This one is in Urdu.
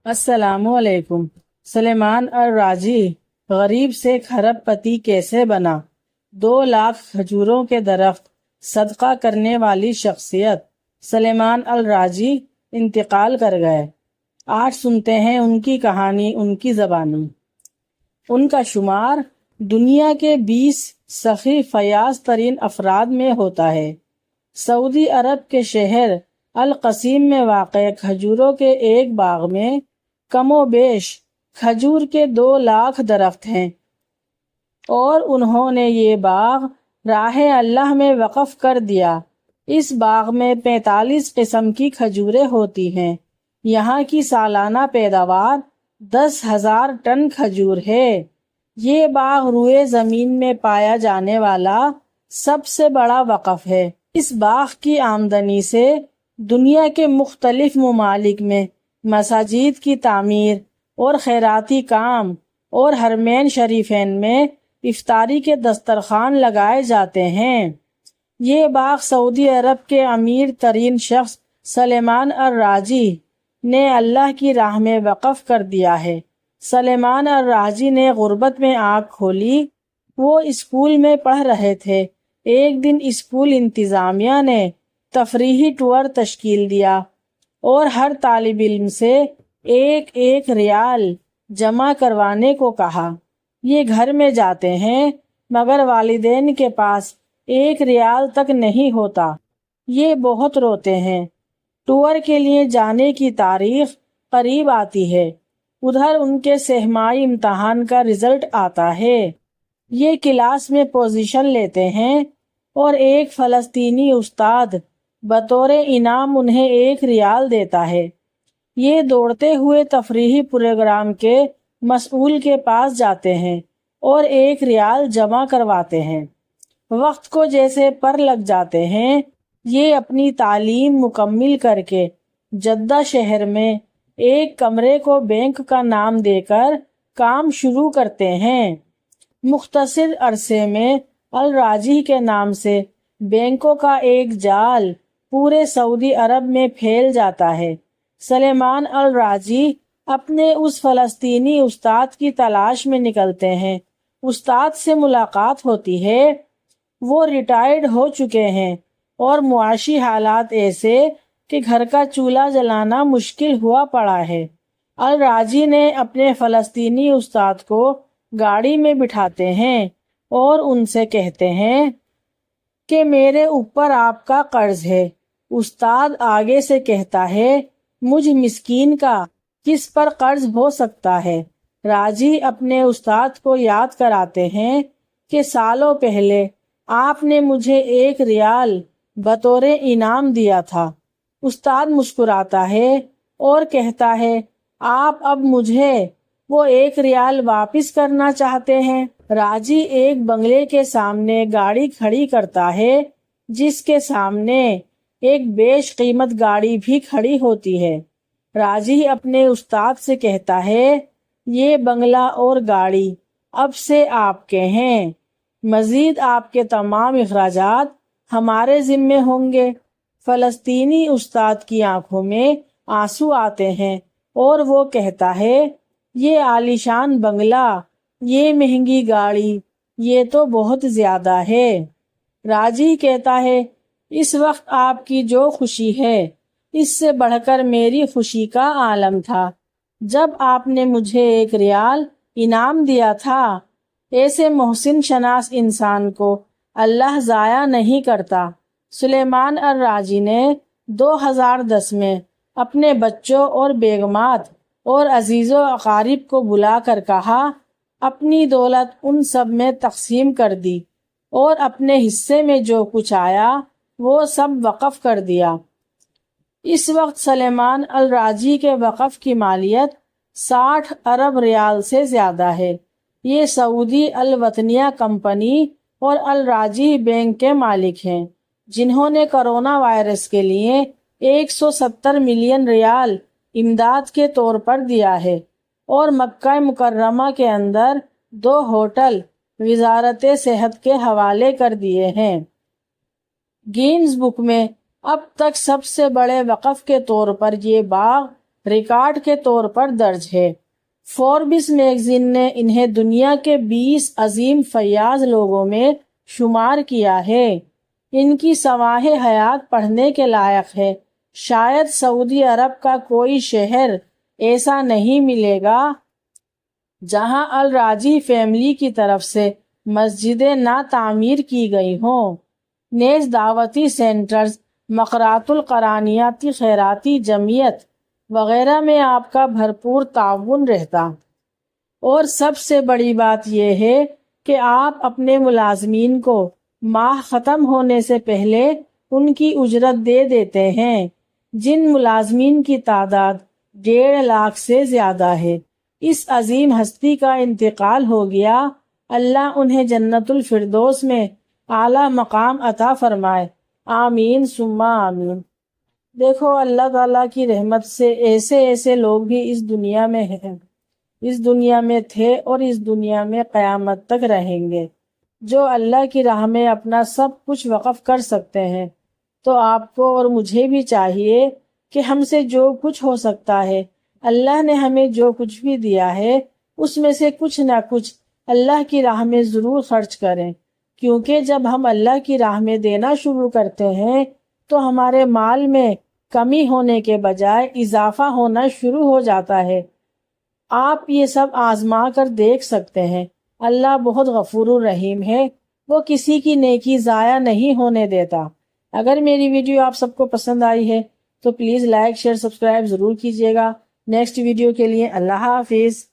السلام علیکم۔ سلیمان الراجی غریب سے کھرب پتی کیسے بنا؟ 2 لاکھ کھجوروں کے درخت صدقہ کرنے والی شخصیت سلیمان الراجی انتقال کر گئے۔ آج سنتے ہیں ان کی کہانی ان کی زبانی۔ ان کا شمار دنیا کے 20 سخی فیاض ترین افراد میں ہوتا ہے۔ سعودی عرب کے شہر القصیم میں واقع کھجوروں کے ایک باغ میں کم و بیش کھجور کے 2 لاکھ درخت ہیں، اور انہوں نے یہ باغ راہ اللہ میں وقف کر دیا۔ اس باغ میں 45 قسم کی کھجوریں ہوتی ہیں۔ یہاں کی سالانہ پیداوار 10,000 ٹن کھجور ہے۔ یہ باغ روئے زمین میں پایا جانے والا سب سے بڑا وقف ہے۔ اس باغ کی آمدنی سے دنیا کے مختلف ممالک میں مساجد کی تعمیر اور خیراتی کام اور حرمین شریفین میں افطاری کے دسترخوان لگائے جاتے ہیں۔ یہ باغ سعودی عرب کے امیر ترین شخص سلیمان الراجی نے اللہ کی راہ میں وقف کر دیا ہے۔ سلیمان الراجی نے غربت میں آنکھ کھولی۔ وہ اسکول میں پڑھ رہے تھے۔ ایک دن اسکول انتظامیہ نے تفریحی ٹور تشکیل دیا اور ہر طالب علم سے 1 ریال جمع کروانے کو کہا۔ یہ گھر میں جاتے ہیں مگر والدین کے پاس 1 ریال تک نہیں ہوتا۔ یہ بہت روتے ہیں۔ ٹور کے لیے جانے کی تاریخ قریب آتی ہے۔ ادھر ان کے سہمائی امتحان کا رزلٹ آتا ہے۔ یہ کلاس میں پوزیشن لیتے ہیں اور ایک فلسطینی استاد بطور انعام انہیں 1 ریال دیتا ہے۔ یہ دوڑتے ہوئے تفریحی پروگرام کے مسئول کے پاس جاتے ہیں اور 1 ریال جمع کرواتے ہیں۔ وقت کو جیسے پر لگ جاتے ہیں۔ یہ اپنی تعلیم مکمل کر کے جدہ شہر میں ایک کمرے کو بینک کا نام دے کر کام شروع کرتے ہیں۔ مختصر عرصے میں الراجی کے نام سے بینکوں کا ایک جال پورے سعودی عرب میں پھیل جاتا ہے۔ سلیمان الراجی اپنے اس فلسطینی استاد کی تلاش میں نکلتے ہیں۔ استاد سے ملاقات ہوتی ہے۔ وہ ریٹائرڈ ہو چکے ہیں اور معاشی حالات ایسے کہ گھر کا چولہا جلانا مشکل ہوا پڑا ہے۔ الراجی نے اپنے فلسطینی استاد کو گاڑی میں بٹھاتے ہیں اور ان سے کہتے ہیں کہ میرے اوپر آپ کا قرض ہے۔ استاد آگے سے کہتا ہے مجھ مسکین کا کس پر قرض ہو سکتا ہے۔ راجی اپنے استاد کو یاد کراتے ہیں کہ سالوں پہلے آپ نے مجھے 1 ریال بطور انعام دیا تھا۔ استاد مسکراتا ہے اور کہتا ہے آپ اب مجھے وہ 1 ریال واپس کرنا چاہتے ہیں۔ راجی ایک بنگلے کے سامنے گاڑی کھڑی کرتا ہے جس کے سامنے ایک بیش قیمت گاڑی بھی کھڑی ہوتی ہے۔ راجی اپنے استاد سے کہتا ہے یہ بنگلہ اور گاڑی اب سے آپ کے ہیں، مزید آپ کے تمام اخراجات ہمارے ذمے ہوں گے۔ فلسطینی استاد کی آنکھوں میں آنسو آتے ہیں اور وہ کہتا ہے یہ عالیشان بنگلہ، یہ مہنگی گاڑی، یہ تو بہت زیادہ ہے۔ راجی کہتا ہے اس وقت آپ کی جو خوشی ہے اس سے بڑھ کر میری خوشی کا عالم تھا جب آپ نے مجھے 1 ریال انعام دیا تھا۔ ایسے محسن شناس انسان کو اللہ ضائع نہیں کرتا۔ سلیمان الراجی نے 2010 میں اپنے بچوں اور بیگمات اور عزیز و اقارب کو بلا کر کہا اپنی دولت ان سب میں تقسیم کر دی اور اپنے حصے میں جو کچھ آیا وہ سب وقف کر دیا۔ اس وقت سلیمان الراجی کے وقف کی مالیت 60 ارب ریال سے زیادہ ہے۔ یہ سعودی الوطنیہ کمپنی اور الراجی بینک کے مالک ہیں جنہوں نے کرونا وائرس کے لیے 170 ملین ریال امداد کے طور پر دیا ہے اور مکہ مکرمہ کے اندر 2 ہوٹل وزارت صحت کے حوالے کر دیے ہیں۔ گینز بک میں اب تک سب سے بڑے وقف کے طور پر یہ باغ ریکارڈ کے طور پر درج ہے۔ فوربس میگزین نے انہیں دنیا کے 20 عظیم فیاض لوگوں میں شمار کیا ہے۔ ان کی سوانح حیات پڑھنے کے لائق ہے۔ شاید سعودی عرب کا کوئی شہر ایسا نہیں ملے گا جہاں الراجی فیملی کی طرف سے مسجدیں نہ تعمیر کی گئی ہوں۔ نیز دعوتی سینٹرز، مقرات القرآنیاتی خیراتی جمعیت وغیرہ میں آپ کا بھرپور تعاون رہتا۔ اور سب سے بڑی بات یہ ہے کہ آپ اپنے ملازمین کو ماہ ختم ہونے سے پہلے ان کی اجرت دے دیتے ہیں، جن ملازمین کی تعداد 1.5 لاکھ سے زیادہ ہے۔ اس عظیم ہستی کا انتقال ہو گیا، اللہ انہیں جنت الفردوس میں اعلیٰ مقام عطا فرمائے، آمین ثم آمین۔ دیکھو اللہ تعالیٰ کی رحمت سے ایسے لوگ بھی اس دنیا میں ہیں، اس دنیا میں تھے اور اس دنیا میں قیامت تک رہیں گے، جو اللہ کی راہ میں اپنا سب کچھ وقف کر سکتے ہیں۔ تو آپ کو اور مجھے بھی چاہیے کہ ہم سے جو کچھ ہو سکتا ہے، اللہ نے ہمیں جو کچھ بھی دیا ہے اس میں سے کچھ نہ کچھ اللہ کی راہ میں ضرور خرچ کریں، کیونکہ جب ہم اللہ کی راہ میں دینا شروع کرتے ہیں تو ہمارے مال میں کمی ہونے کے بجائے اضافہ ہونا شروع ہو جاتا ہے۔ آپ یہ سب آزما کر دیکھ سکتے ہیں۔ اللہ بہت غفور الرحیم ہے، وہ کسی کی نیکی ضائع نہیں ہونے دیتا۔ اگر میری ویڈیو آپ سب کو پسند آئی ہے تو پلیز لائک، شیئر، سبسکرائب ضرور کیجیے گا۔ نیکسٹ ویڈیو کے لیے اللہ حافظ۔